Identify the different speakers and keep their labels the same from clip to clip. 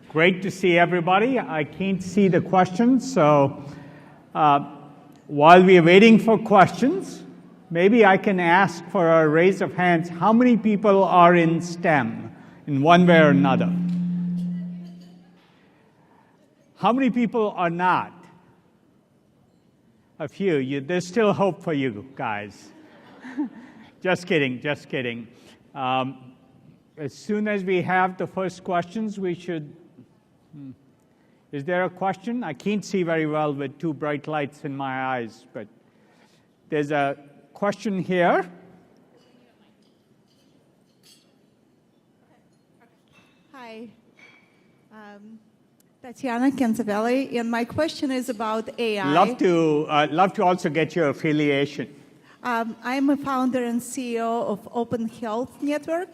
Speaker 1: Great to see everybody. I can't see the questions, so while we are waiting for questions, maybe I can ask for a raise of hands. How many people are in STEM in one way or another? How many people are not? A few. There's still hope for you guys. Just kidding, just kidding. As soon as we have the first questions, we should... Is there a question? I can't see very well with two bright lights in my eyes, but there's a question here.
Speaker 2: Hi. Tatiana Canzavelli, and my question is about AI.
Speaker 1: Love to also get your affiliation.
Speaker 2: I'm a founder and CEO of Open Health Network.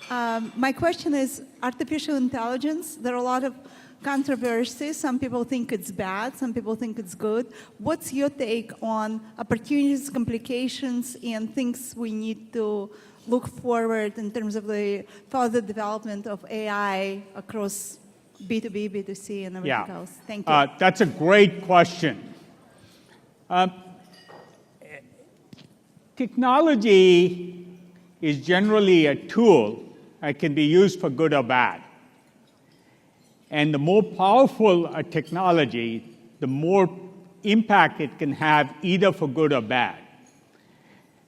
Speaker 2: My question is artificial intelligence. There are a lot of controversies. Some people think it's bad. Some people think it's good. What's your take on opportunities, complications, and things we need to look forward in terms of the further development of AI across B2B, B2C, and everything else? Thank you.
Speaker 1: That's a great question. Technology is generally a tool that can be used for good or bad. And the more powerful a technology, the more impact it can have either for good or bad.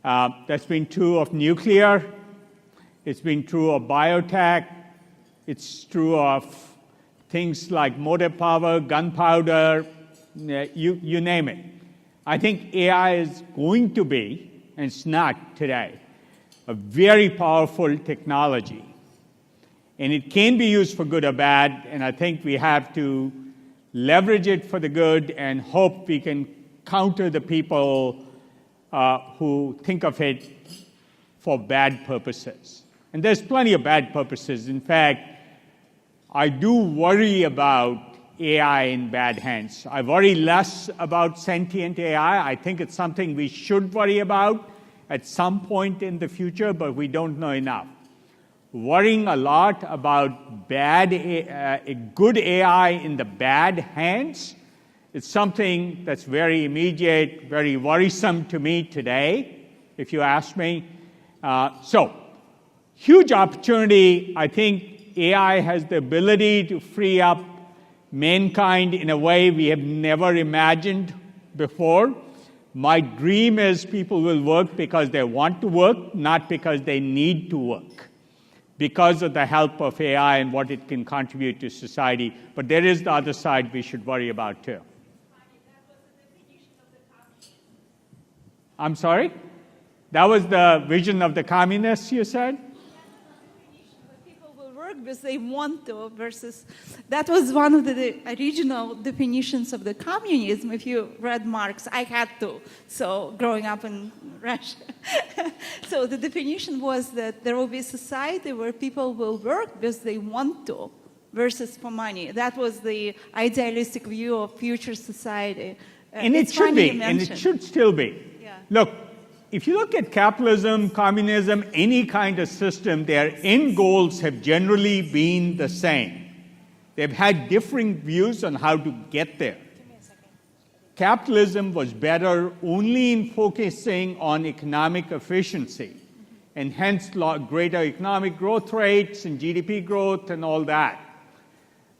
Speaker 1: That's been true of nuclear. It's been true of biotech. It's true of things like motive power, gunpowder, you name it. I think AI is going to be, and it's not today, a very powerful technology. And it can be used for good or bad, and I think we have to leverage it for the good and hope we can counter the people who think of it for bad purposes. And there's plenty of bad purposes. In fact, I do worry about AI in bad hands. I worry less about sentient AI. I think it's something we should worry about at some point in the future, but we don't know enough. Worrying a lot about good AI in the bad hands is something that's very immediate, very worrisome to me today, if you ask me. So, huge opportunity. I think AI has the ability to free up mankind in a way we have never imagined before. My dream is people will work because they want to work, not because they need to work, because of the help of AI and what it can contribute to society. But there is the other side we should worry about too. I'm sorry? That was the vision of the communists, you said?
Speaker 2: Because they want to, versus that was one of the original definitions of the communism. If you read Marx, I had to, so growing up in Russia. So the definition was that there will be a society where people will work because they want to, versus for money. That was the idealistic view of future society.
Speaker 1: And it should be, and it should still be.
Speaker 2: Yeah.
Speaker 1: Look, if you look at capitalism, communism, any kind of system, their end goals have generally been the same. They've had differing views on how to get there. Capitalism was better only in focusing on economic efficiency, and hence greater economic growth rates and GDP growth and all that.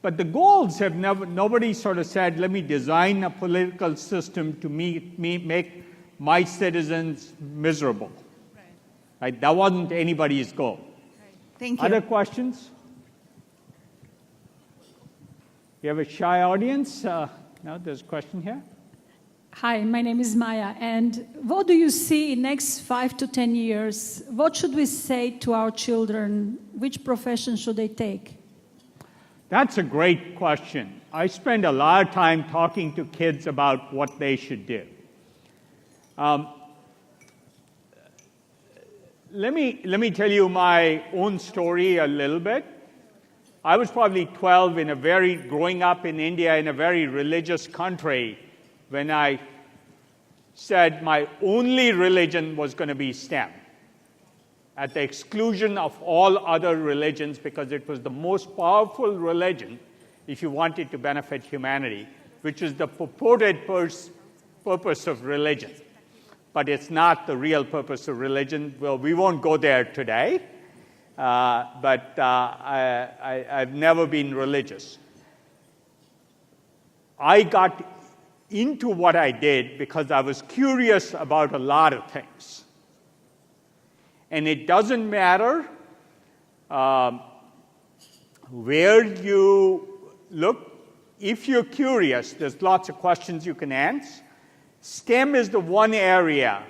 Speaker 1: But the goals have nobody sort of said, let me design a political system to make my citizens miserable. Right? That wasn't anybody's goal.
Speaker 2: Right. Thank you.
Speaker 1: Other questions? You have a shy audience? No, there's a question here.
Speaker 3: Hi, my name is Maya. And what do you see in next 5 to 10 years? What should we say to our children? Which profession should they take?
Speaker 1: That's a great question. I spend a lot of time talking to kids about what they should do. Let me tell you my own story a little bit. I was probably 12 growing up in India in a very religious country when I said my only religion was going to be STEM. at the exclusion of all other religions, because it was the most powerful religion if you wanted to benefit humanity, which is the purported purpose of religion. But it's not the real purpose of religion. Well, we won't go there today, but I've never been religious. I got into what I did because I was curious about a lot of things. And it doesn't matter where you look. If you're curious, there's lots of questions you can answer. STEM is the one area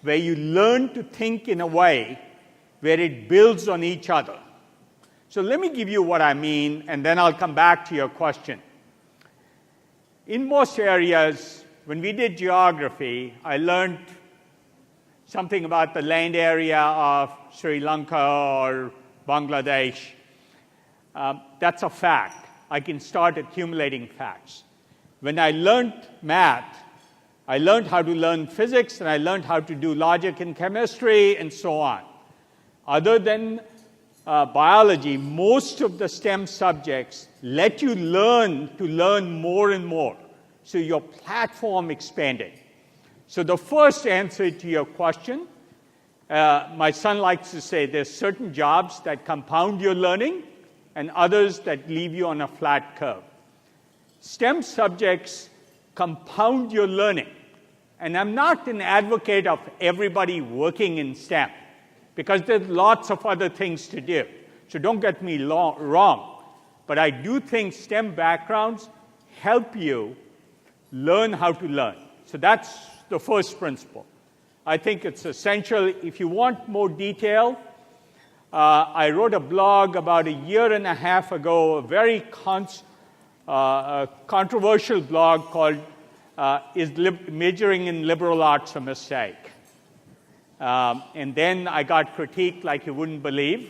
Speaker 1: where you learn to think in a way where it builds on each other. So let me give you what I mean, and then I'll come back to your question. In most areas, when we did geography, I learned something about the land area of Sri Lanka or Bangladesh. That's a fact. I can start accumulating facts. When I learned math, I learned how to learn physics, and I learned how to do logic and chemistry, and so on. Other than biology, most of the STEM subjects let you learn to learn more and more. So your platform expanded. So the first answer to your question, my son likes to say there's certain jobs that compound your learning and others that leave you on a flat curve. STEM subjects compound your learning. And I'm not an advocate of everybody working in STEM, because there's lots of other things to do. So don't get me wrong. But I do think STEM backgrounds help you learn how to learn. So that's the first principle. I think it's essential. If you want more detail, I wrote a blog about a year and a half ago, a very controversial blog called Is Majoring in Liberal Arts a Mistake? And then I got critiqued like you wouldn't believe.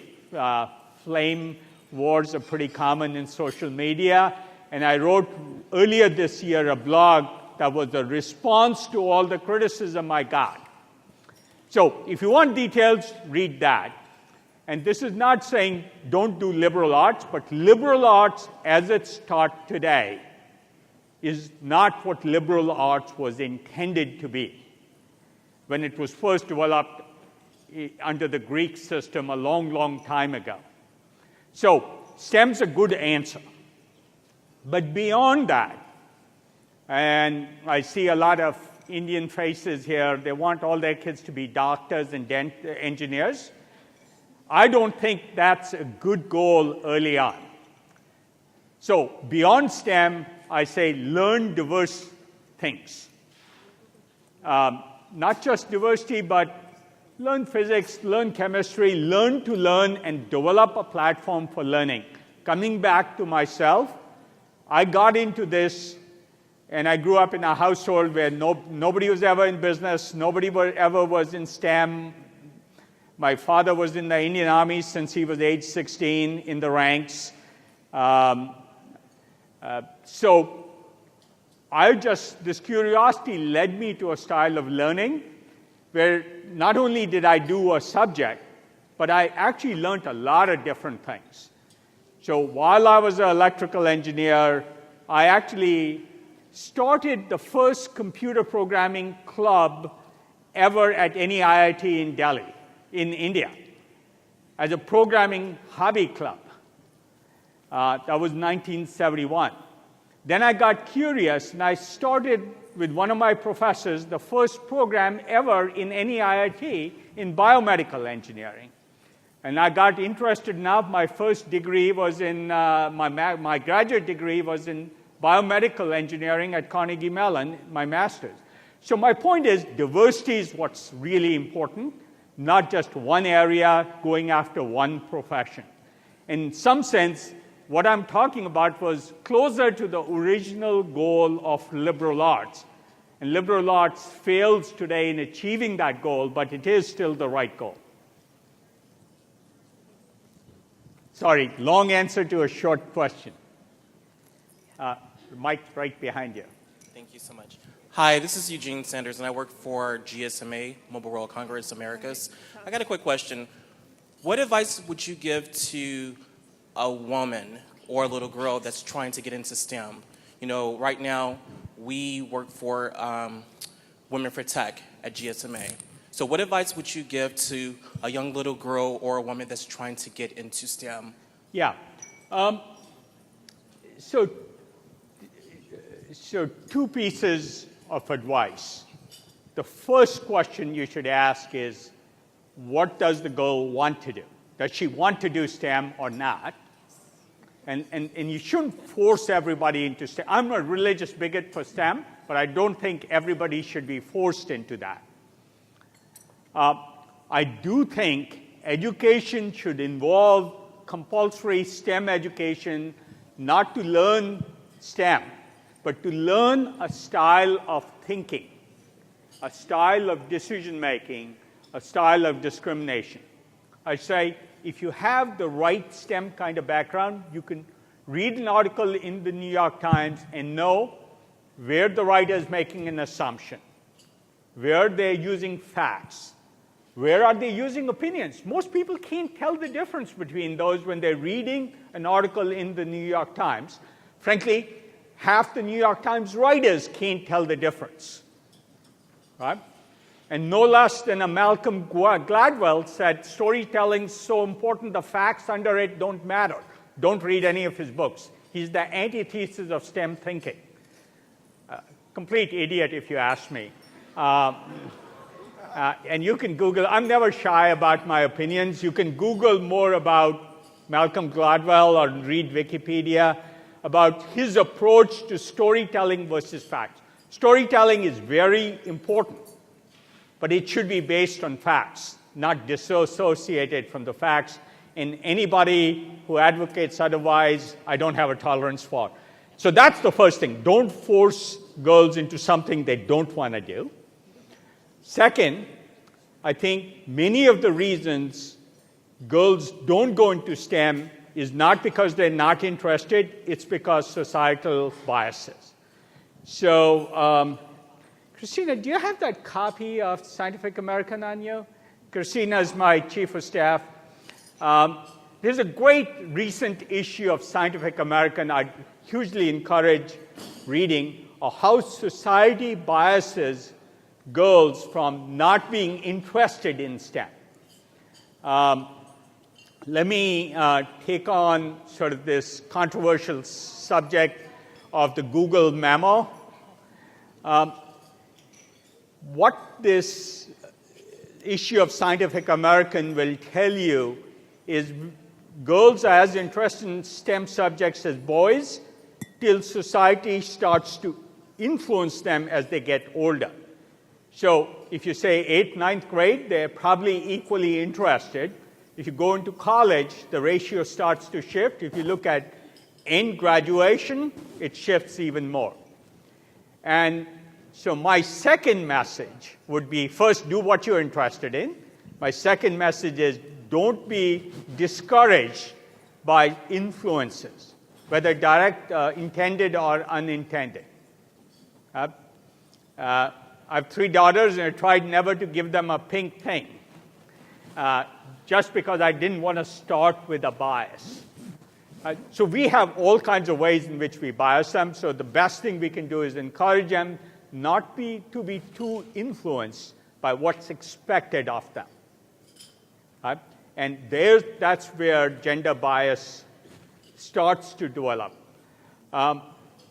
Speaker 1: Flame wars are pretty common in social media. And I wrote earlier this year a blog that was a response to all the criticism I got. So if you want details, read that. And this is not saying don't do liberal arts, but liberal arts as it's taught today is not what liberal arts was intended to be when it was first developed under the Greek system a long, long time ago. So STEM's a good answer. But beyond that, and I see a lot of Indian faces here, they want all their kids to be doctors and engineers. I don't think that's a good goal early on. So beyond STEM, I say learn diverse things. Not just diversity, but learn physics, learn chemistry, learn to learn, and develop a platform for learning. Coming back to myself, I got into this, and I grew up in a household where nobody was ever in business, nobody ever was in STEM. My father was in the Indian Army since he was age 16 in the ranks. So this curiosity led me to a style of learning where not only did I do a subject, but I actually learned a lot of different things. So while I was an electrical engineer, I actually started the first computer programming club ever at any IIT in Delhi, in India, as a programming hobby club. That was 1971. Then I got curious, and I started with one of my professors the first program ever in any IIT in biomedical engineering. And I got interested enough. My first degree was in, my graduate degree was in biomedical engineering at Carnegie Mellon, my master's. So my point is, diversity is what's really important, not just one area going after one profession. In some sense, what I'm talking about was closer to the original goal of liberal arts. And liberal arts fails today in achieving that goal, but it is still the right goal. Sorry, long answer to a short question. Mike right behind you.
Speaker 4: Thank you so much. Hi, this is Eugene Sanders, and I work for GSMA, Mobile World Congress Americas. I got a quick question. what advice would you give to a woman or a little girl that's trying to get into STEM? You know, right now we work for Women for Tech at GSMA. So what advice would you give to a young little girl or a woman that's trying to get into STEM?
Speaker 1: Yeah. So two pieces of advice. The first question you should ask is, what does the girl want to do? Does she want to do STEM or not? And you shouldn't force everybody into STEM. I'm a religious bigot for STEM, but I don't think everybody should be forced into that. I do think education should involve compulsory STEM education, not to learn STEM, but to learn a style of thinking, a style of decision-making, a style of discrimination. I say, if you have the right STEM kind of background, you can read an article in the New York Times and know where the writer is making an assumption, where they're using facts, where are they using opinions. Most people can't tell the difference between those when they're reading an article in the New York Times. Frankly, half the New York Times writers can't tell the difference, right? And no less than a Malcolm Gladwell said, storytelling's so important, the facts under it don't matter. Don't read any of his books. He's the antithesis of STEM thinking. Complete idiot, if you ask me. And you can Google, I'm never shy about my opinions. You can Google more about Malcolm Gladwell or read Wikipedia about his approach to storytelling versus facts. Storytelling is very important, but it should be based on facts, not disassociated from the facts. And anybody who advocates otherwise, I don't have a tolerance for. So that's the first thing. Don't force girls into something they don't want to do. Second, I think many of the reasons girls don't go into STEM is not because they're not interested, it's because societal biases. So, Christina, do you have that copy of Scientific American on you? Christina is my chief of staff. There's a great recent issue of Scientific American I hugely encourage reading, of how society biases girls from not being interested in STEM. Let me take on sort of this controversial subject of the Google memo. What this issue of Scientific American will tell you is girls are as interested in STEM subjects as boys till society starts to influence them as they get older. So if you say 8th, 9th grade, they're probably equally interested. If you go into college, the ratio starts to shift. If you look at end graduation, it shifts even more. And so my second message would be, first, do what you're interested in. My second message is, don't be discouraged by influences, whether direct, intended or unintended. I have 3 daughters, and I tried never to give them a pink thing, just because I didn't want to start with a bias. So we have all kinds of ways in which we bias them, so the best thing we can do is encourage them not to be too influenced by what's expected of them. And that's where gender bias starts to develop.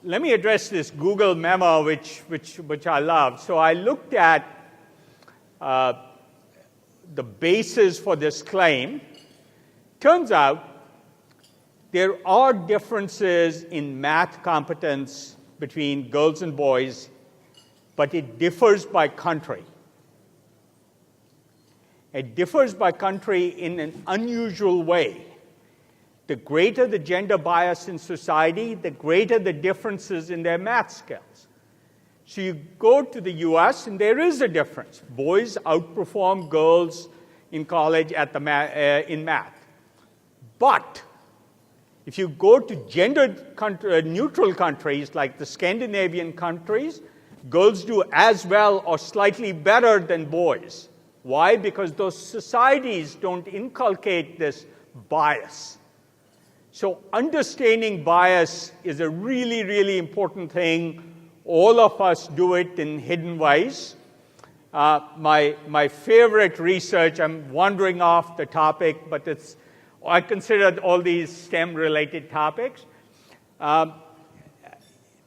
Speaker 1: Let me address this Google memo, which I love. So I looked at the basis for this claim. Turns out there are differences in math competence between girls and boys, but it differs by country. It differs by country in an unusual way. The greater the gender bias in society, the greater the differences in their math skills. So you go to the US, and there is a difference. Boys outperform girls in college at in math. But if you go to gender-neutral countries like the Scandinavian countries, girls do as well or slightly better than boys Why? Because those societies don't inculcate this bias. So understanding bias is a really, really important thing. All of us do it in hidden ways. My favorite research, I'm wandering off the topic, but I considered all these STEM-related topics.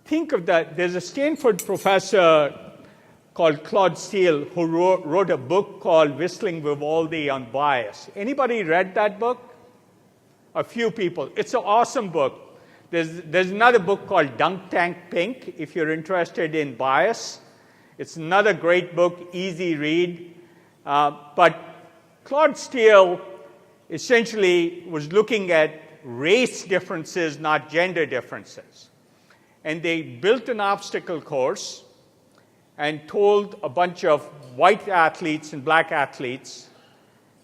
Speaker 1: Think of that. There's a Stanford professor called Claude Steele who wrote a book called Whistling Vivaldi on Bias. Anybody read that book? A few people. It's an awesome book. There's another book called Dunk Tank Pink, if you're interested in bias. It's another great book, easy read. But Claude Steele essentially was looking at race differences, not gender differences. And they built an obstacle course and told a bunch of white athletes and black athletes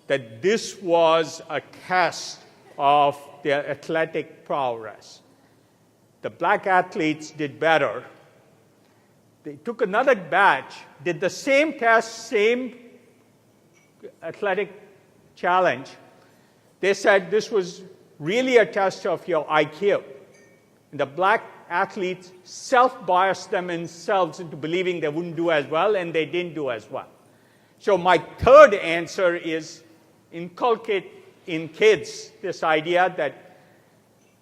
Speaker 1: that this was a test of their athletic prowess. The black athletes did better. They took another batch, did the same test, same athletic challenge. They said this was really a test of your IQ. And the black athletes self-biased themselves into believing they wouldn't do as well, and they didn't do as well. So my third answer is inculcate in kids this idea that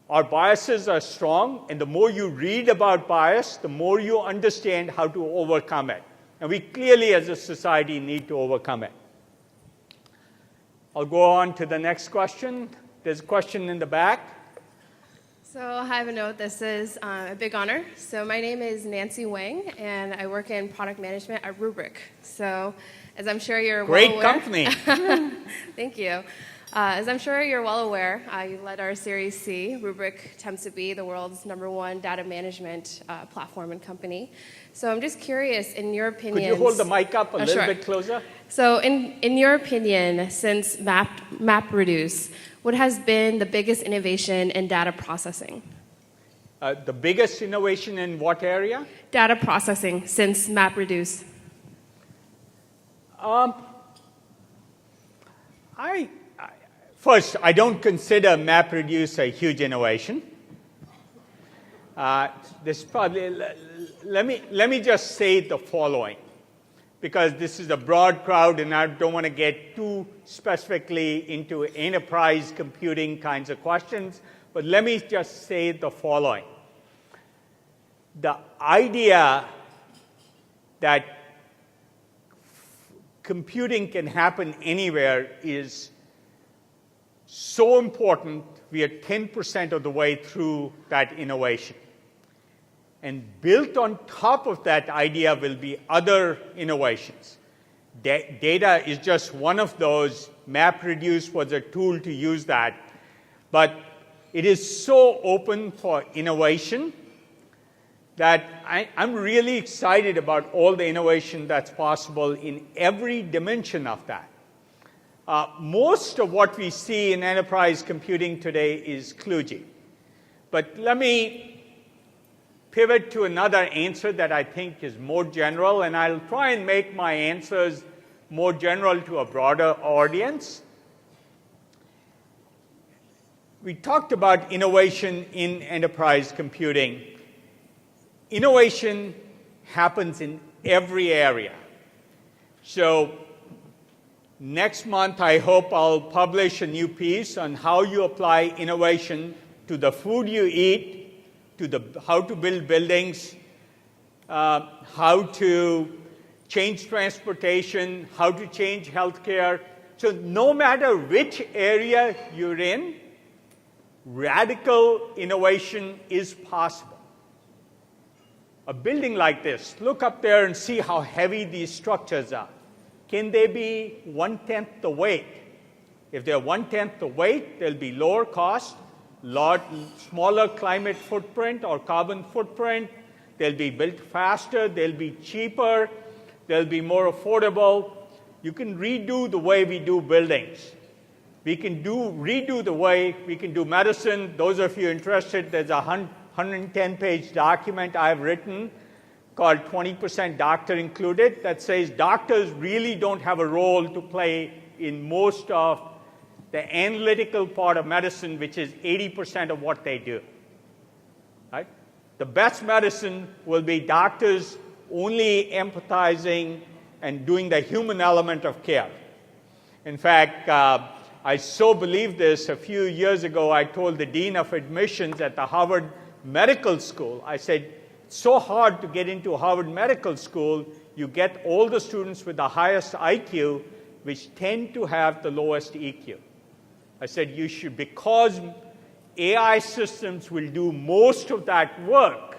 Speaker 1: our biases are strong, and the more you read about bias, the more you understand how to overcome it. And we clearly, as a society, need to overcome it. I'll go on to the next question. There's a question in the back.
Speaker 5: So hi, Vinod. This is a big honor. So my name is Nancy Wang, and I work in product management at Rubrik. So as I'm sure you're well aware...
Speaker 1: Great company.
Speaker 5: Thank you. As I'm sure you're well aware, you led our Series C. Rubrik attempts to be the world's #1 data management platform and company. So I'm just curious, in your opinion...
Speaker 1: Could you hold the mic up a little
Speaker 5: sure.
Speaker 1: bit closer?
Speaker 5: So in your opinion, since MapReduce, what has been the biggest innovation in data processing?
Speaker 1: The biggest innovation in what area?
Speaker 5: Data processing since MapReduce.
Speaker 1: First, I don't consider MapReduce a huge innovation. Let me just say the following, because this is a broad crowd and I don't want to get too specifically into enterprise computing kinds of questions, but let me just say the following. The idea that computing can happen anywhere is so important. We are 10% of the way through that innovation. And built on top of that idea will be other innovations. Data is just one of those. MapReduce was a tool to use that. But it is so open for innovation that I'm really excited about all the innovation that's possible in every dimension of that. Most of what we see in enterprise computing today is kludgy. But let me pivot to another answer that I think is more general, and I'll try and make my answers more general to a broader audience. We talked about innovation in enterprise computing. Innovation happens in every area. So next month, I hope I'll publish a new piece on how you apply innovation to the food you eat, to how to build buildings, how to change transportation, how to change healthcare. So no matter which area you're in, radical innovation is possible. A building like this, look up there and see how heavy these structures are. Can they be 1/10 the weight? If they're 1/10 the weight, they'll be lower cost, smaller climate footprint or carbon footprint. They'll be built faster, they'll be cheaper, they'll be more affordable. You can redo the way we do buildings. We can redo the way we can do medicine. Those of you interested, there's a 110-page document I've written called 20% Doctor Included that says doctors really don't have a role to play in most of the analytical part of medicine, which is 80% of what they do. Right? The best medicine will be doctors only empathizing and doing the human element of care. In fact, I so believe this. A few years ago, I told the Dean of Admissions at the Harvard Medical School, I said, it's so hard to get into Harvard Medical School. You get all the students with the highest IQ, which tend to have the lowest EQ. I said, you should, because AI systems will do most of that work,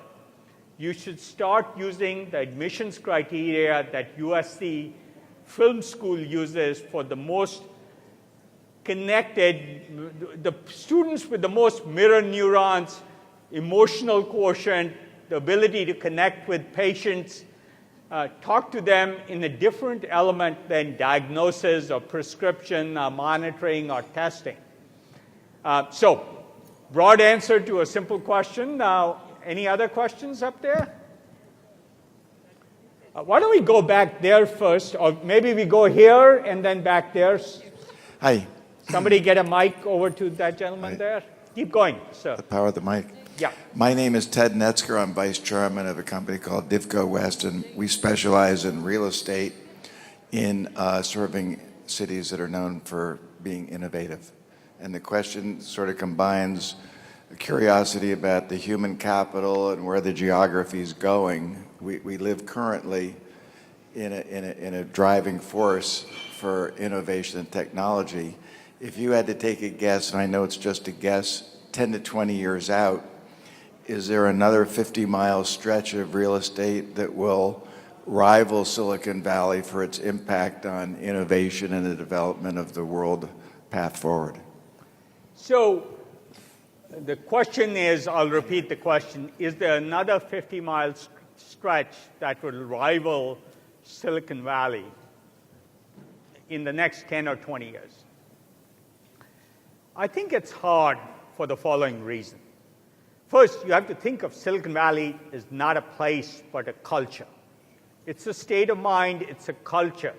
Speaker 1: you should start using the admissions criteria that USC Film School uses for the most connected, the students with the most mirror neurons, emotional quotient, the ability to connect with patients, talk to them in a different element than diagnosis or prescription, monitoring, or testing. So, broad answer to a simple question. Now, any other questions up there? Why don't we go back there first, or maybe we go here and then back there.
Speaker 6: Hi.
Speaker 1: Somebody get a mic over to that gentleman there. Keep going, sir.
Speaker 6: The power of the mic.
Speaker 1: Yeah.
Speaker 6: My name is Ted Netzger. I'm vice chairman of a company called Divco West, and we specialize in real estate in serving cities that are known for being innovative. And the question sort of combines a curiosity about the human capital and where the geography is going. We live currently in a driving force for innovation and technology. If you had to take a guess, and I know it's just a guess, 10 to 20 years out, is there another 50-mile stretch of real estate that will rival Silicon Valley for its impact on innovation and the development of the world path forward?
Speaker 1: So the question is, I'll repeat the question, is there another 50-mile stretch that will rival Silicon Valley in the next 10 or 20 years? I think it's hard for the following reason. First, you have to think of Silicon Valley as not a place, but a culture. It's a state of mind, it's a culture.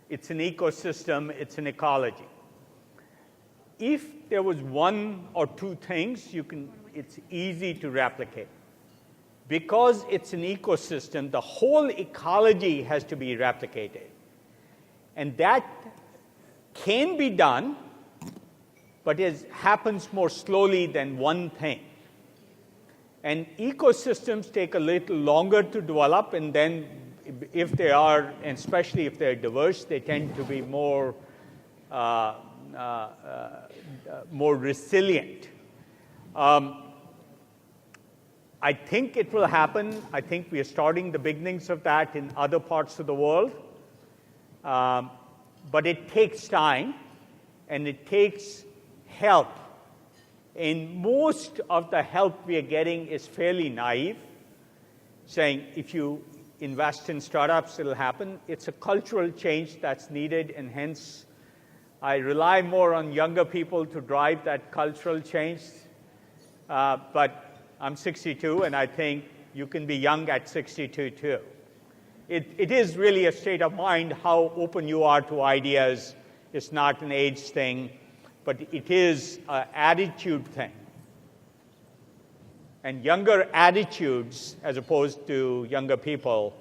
Speaker 1: It's an ecosystem, it's an ecology. If there was one or two things, it's easy to replicate. Because it's an ecosystem, the whole ecology has to be replicated. And that can be done, but it happens more slowly than one thing. And ecosystems take a little longer to develop, and then if they are, and especially if they're diverse, they tend to be more resilient. I think it will happen. I think we are starting the beginnings of that in other parts of the world. But it takes time, and it takes help. And most of the help we are getting is fairly naive, saying if you invest in startups, it'll happen. It's a cultural change that's needed, and hence I rely more on younger people to drive that cultural change. But I'm 62, and I think you can be young at 62 too. It is really a state of mind how open you are to ideas. It's not an age thing, but it is an attitude thing. And younger attitudes, as opposed to younger people,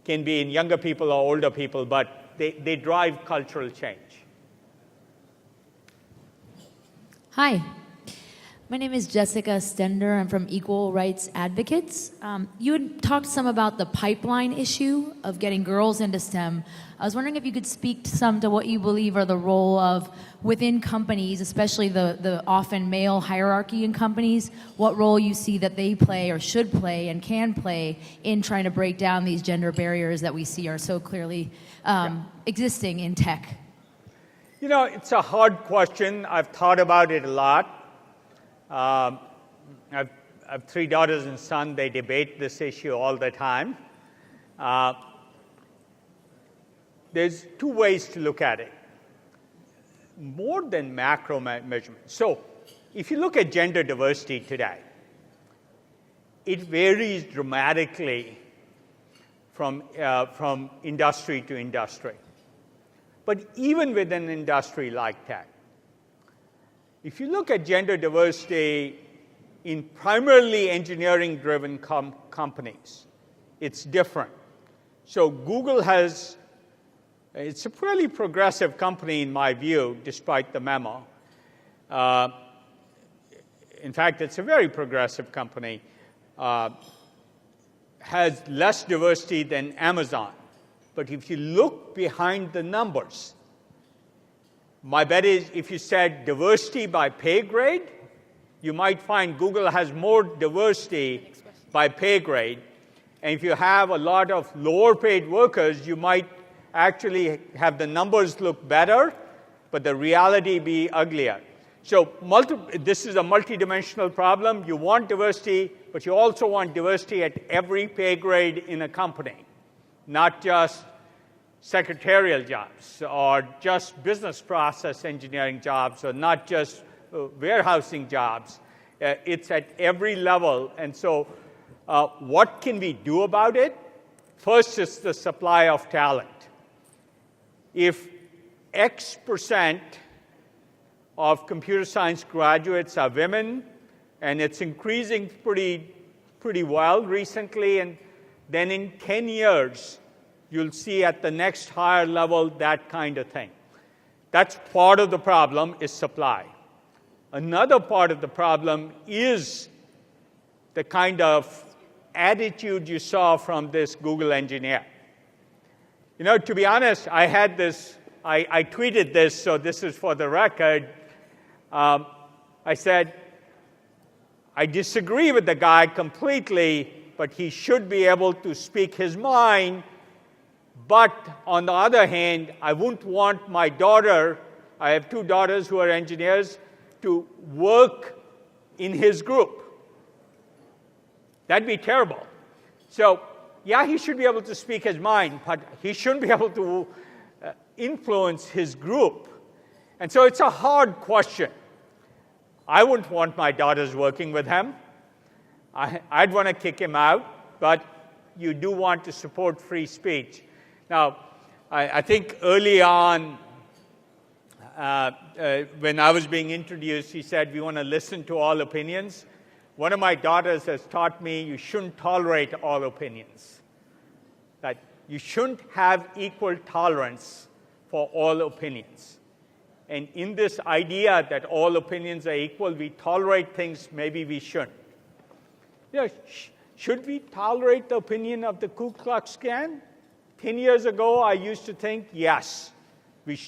Speaker 1: can be in younger people or older people, but they drive cultural change.
Speaker 7: Hi. My name is Jessica Stender. I'm from Equal Rights Advocates. You had talked some about the pipeline issue of getting girls into STEM. I was wondering if you could speak some to what you believe are the role of within companies, especially the often male hierarchy in companies, what role you see that they play or should play and can play in trying to break down these gender barriers that we see are so clearly existing in tech.
Speaker 1: You know, it's a hard question. I've thought about it a lot. I have 3 daughters and son. They debate this issue all the time. There's 2 ways to look at it. More than macro measurement. So if you look at gender diversity today, it varies dramatically from industry to industry. But even within an industry like tech, if you look at gender diversity in primarily engineering-driven companies, it's different. So Google it's a pretty progressive company in my view, despite the memo. In fact, it's a very progressive company. Has less diversity than Amazon. But if you look behind the numbers, my bet is if you said diversity by pay grade, you might find Google has more diversity by pay grade. And if you have a lot of lower paid workers, you might actually have the numbers look better, but the reality be uglier. So this is a multidimensional problem. You want diversity, but you also want diversity at every pay grade in a company, not just secretarial jobs or just business process engineering jobs or not just warehousing jobs. It's at every level. And so what can we do about it? First is the supply of talent. If X% of computer science graduates are women, and it's increasing pretty well recently, and then in 10 years, you'll see at the next higher level that kind of thing. That's part of the problem is supply. Another part of the problem is the kind of attitude you saw from this Google engineer. You know, to be honest, I had this, I tweeted this, so this is for the record. I said, I disagree with the guy completely, but he should be able to speak his mind. But on the other hand, I wouldn't want my daughter, I have 2 daughters who are engineers, to work in his group. That'd be terrible. So, yeah, he should be able to speak his mind, but he shouldn't be able to influence his group. And so it's a hard question. I wouldn't want my daughters working with him. I'd want to kick him out, but you do want to support free speech. Now, I think early on, when I was being introduced, he said, we want to listen to all opinions. One of my daughters has taught me you shouldn't tolerate all opinions. That you shouldn't have equal tolerance for all opinions. And in this idea that all opinions are equal, we tolerate things maybe we shouldn't. You know, should we tolerate the opinion of the Ku Klux Klan? 10 years ago, I used to think, yes,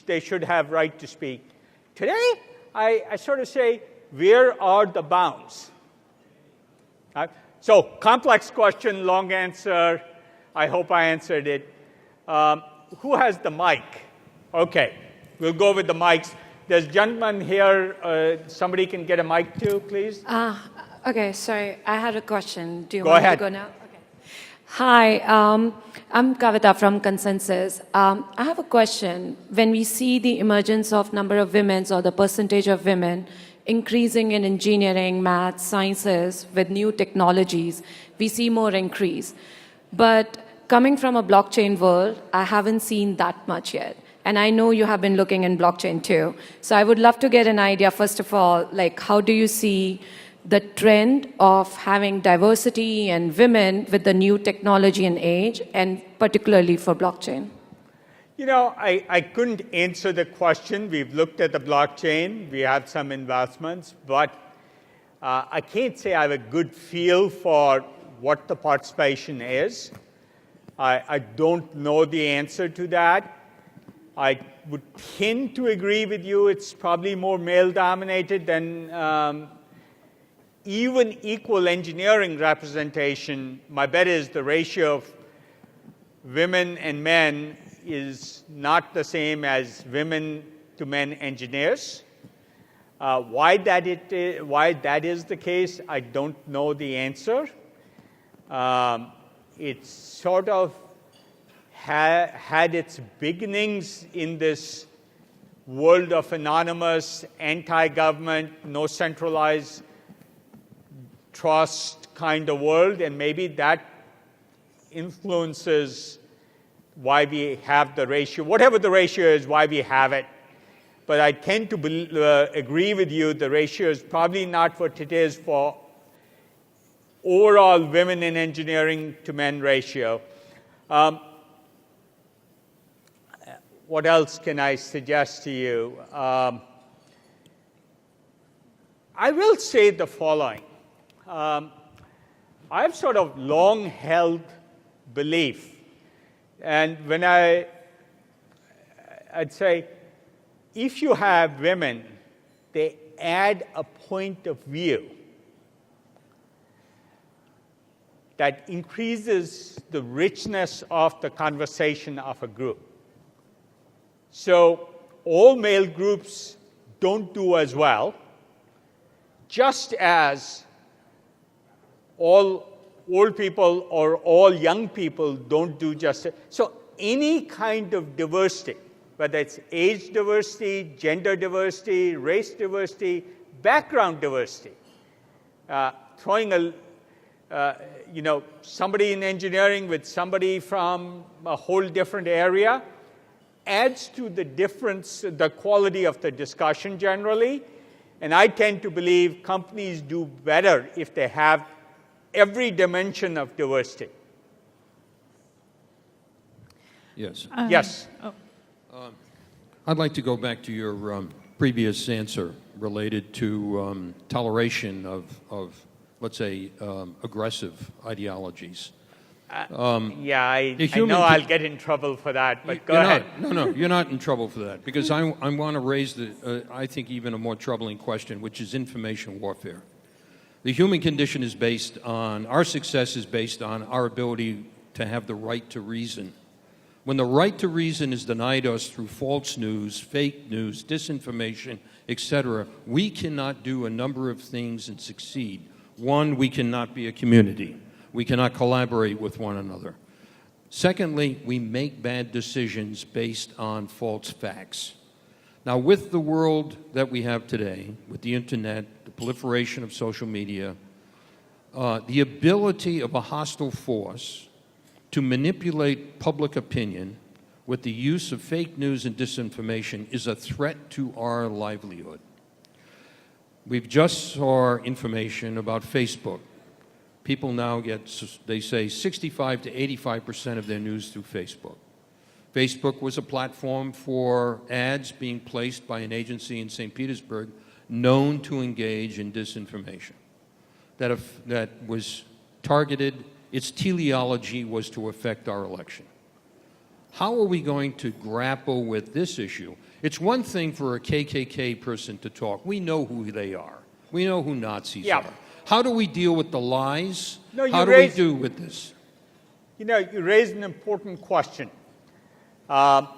Speaker 1: they should have right to speak. Today, I sort of say, where are the bounds? So, complex question, long answer. I hope I answered it. Who has the mic? Okay, we'll go with the mics. There's a gentleman here. Somebody can get a mic too, please.
Speaker 8: Okay, sorry. I had a question. Do you
Speaker 1: Go
Speaker 8: want
Speaker 1: ahead.
Speaker 8: to go now? Okay. Hi, I'm Kavita from Consensus. I have a question. When we see the emergence of number of women or the percentage of women increasing in engineering, math, sciences with new technologies, we see more increase. But coming from a blockchain world, I haven't seen that much yet. And I know you have been looking in blockchain too. So I would love to get an idea, first of all, like how do you see the trend of having diversity and women with the new technology and age, and particularly for blockchain?
Speaker 1: You know, I couldn't answer the question. We've looked at the blockchain. We have some investments. But I can't say I have a good feel for what the participation is. I don't know the answer to that. I would tend to agree with you. It's probably more male-dominated than even equal engineering representation. My bet is the ratio of women and men is not the same as women to men engineers. Why that is the case, I don't know the answer. It's sort of had its beginnings in this world of anonymous, anti-government, no centralized trust kind of world, and maybe that influences why we have the ratio, whatever the ratio is, why we have it. But I tend to agree with you, the ratio is probably not what it is for overall women in engineering to men ratio. What else can I suggest to you? I will say the following. I've sort of long held belief, and when I'd say, if you have women, they add a point of view that increases the richness of the conversation of a group. So all male groups don't do as well, just as all old people or all young people don't do just. So any kind of diversity, whether it's age diversity, gender diversity, race diversity, background diversity, throwing somebody in engineering with somebody from a whole different area adds to the difference, the quality of the discussion generally. And I tend to believe companies do better if they have every dimension of diversity.
Speaker 9: Yes.
Speaker 1: Yes.
Speaker 9: I'd like to go back to your previous answer related to toleration of, let's say, aggressive ideologies.
Speaker 1: I know I'll get in trouble for that, but go ahead.
Speaker 9: No, you're not in trouble for that, because I want to raise I think, even a more troubling question, which is information warfare. The human condition is based on, our success is based on our ability to have the right to reason. When the right to reason is denied us through false news, fake news, disinformation, etc., we cannot do a number of things and succeed. One, we cannot be a community. We cannot collaborate with one another. Secondly, we make bad decisions based on false facts. Now, with the world that we have today, with the internet, the proliferation of social media, the ability of a hostile force to manipulate public opinion with the use of fake news and disinformation is a threat to our livelihood. We've just saw information about Facebook. People now get, they say, 65 to 85% of their news through Facebook. Facebook was a platform for ads being placed by an agency in St. Petersburg known to engage in disinformation. That was targeted, its teleology was to affect our election. How are we going to grapple with this issue? It's one thing for a KKK person to talk. We know who they are. We know who Nazis are. How do we deal with the lies? How do we do with this?
Speaker 1: You raised an important question. What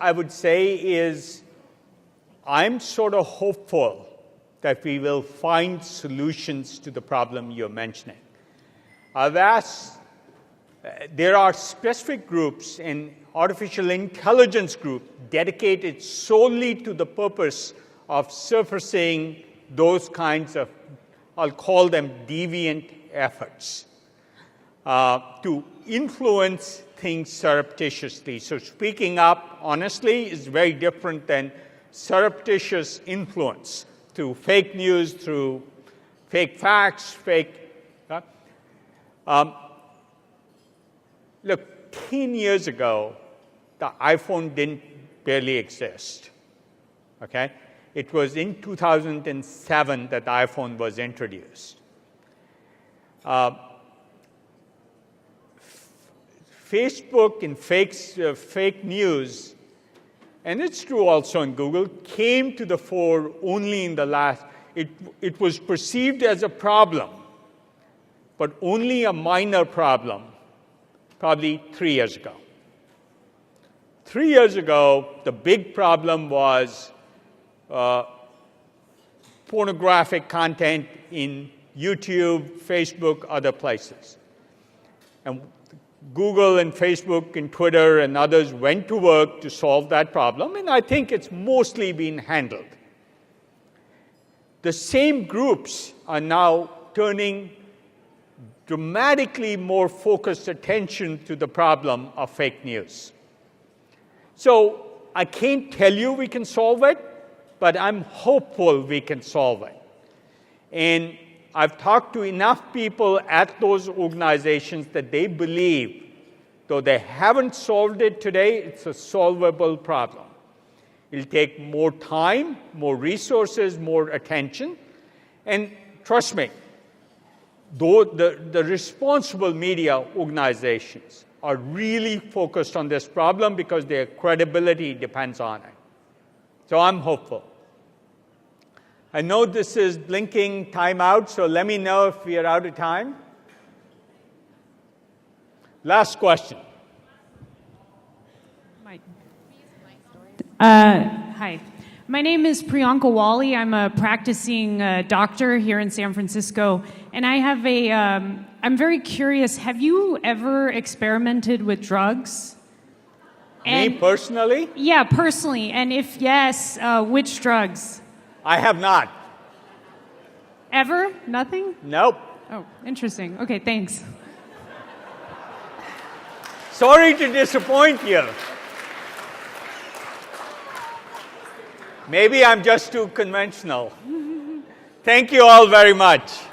Speaker 1: I would say is, I'm sort of hopeful that we will find solutions to the problem you're mentioning. I've asked, there are specific groups, an artificial intelligence group dedicated solely to the purpose of surfacing those kinds of, I'll call them deviant efforts, to influence things surreptitiously. So speaking up honestly is very different than surreptitious influence through fake news, through fake facts, look, 10 years ago, the iPhone didn't barely exist, okay? It was in 2007 that the iPhone was introduced. Facebook and fake news, and it's true also in Google, came to the fore only in the last, it was perceived as a problem, but only a minor problem, probably 3 years ago. 3 years ago, the big problem was pornographic content in YouTube, Facebook, other places. And Google and Facebook and Twitter and others went to work to solve that problem, and I think it's mostly been handled. The same groups are now turning dramatically more focused attention to the problem of fake news. So I can't tell you we can solve it, but I'm hopeful we can solve it. And I've talked to enough people at those organizations that they believe, though they haven't solved it today, it's a solvable problem. It'll take more time, more resources, more attention. And trust me, though the responsible media organizations are really focused on this problem because their credibility depends on it. So I'm hopeful. I know this is blinking time out, so let me know if we are out of time. Last question.
Speaker 10: Hi. My name is Priyanka Wally. I'm a practicing doctor here in San Francisco. And I have I'm very curious, have you ever experimented with drugs?
Speaker 1: Me personally?
Speaker 10: Yeah, personally. And if yes, which drugs?
Speaker 1: I have not.
Speaker 10: Ever? Nothing?
Speaker 1: Nope.
Speaker 10: Oh, interesting. Okay, thanks.
Speaker 1: Sorry to disappoint you. Maybe I'm just too conventional. Thank you all very much.